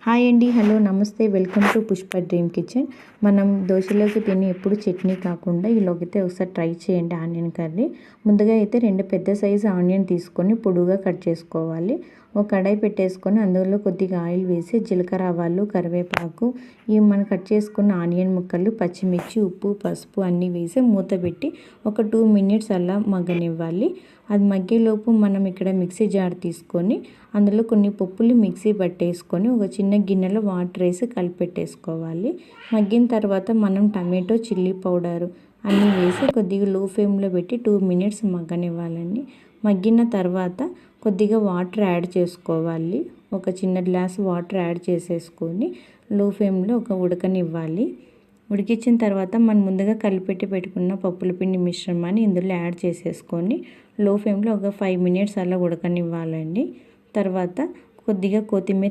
Hi అండి, hello, నమస్తే, welcome to Pushpa dream kitchen. మనం దోశలోకి తిని ఎప్పుడు చట్నీ కాకుండా ఈలోకైతే ఒకసారి ట్రై చేయండి ఆనియన్ కర్రీ. ముందుగా అయితే 2 పెద్ద సైజు ఆనియన్ తీసుకొని పొడుగా కట్ చేసుకోవాలి. ఒక కడాయి పెట్టేసుకొని అందులో కొద్దిగా ఆయిల్ వేసి జీలకర్ర, ఆవాలు, కరివేపాకు, ఈ మనం కట్ చేసుకున్న ఆనియన్ ముక్కలు, పచ్చిమిర్చి, ఉప్పు, పసుపు అన్నీ వేసి మూత పెట్టి ఒక 2 మినిట్స్ అలా మగ్గనివ్వాలి. అది మగ్గేలోపు మనం ఇక్కడ మిక్సీ జార్ తీసుకొని అందులో కొన్ని పప్పులు మిక్సీ పట్టేసుకొని ఒక చిన్న గిన్నెలో వాటర్ వేసి కలిపెట్టేసుకోవాలి. మగ్గిన తర్వాత మనం టమాటో, చిల్లీ పౌడరు అన్నీ వేసి కొద్దిగా లో ఫ్లేమ్లో పెట్టి 2 మినిట్స్ మగ్గనివ్వాలండి. మగ్గిన తర్వాత కొద్దిగా వాటర్ యాడ్ చేసుకోవాలి. ఒక చిన్న గ్లాస్ వాటర్ యాడ్ చేసేసుకొని లో ఫ్లేమ్లో ఉడకనివ్వాలి. ఉడికించిన తర్వాత మనం ముందుగా కలిపెట్టి పెట్టుకున్న పప్పుల పిండి మిశ్రమాన్ని ఇందులో యాడ్ చేసేసుకొని లో ఫ్లేమ్లో ఒక 5 మినిట్స్ అలా ఉడకనివ్వాలండి. తర్వాత కొద్దిగా కొత్తిమీర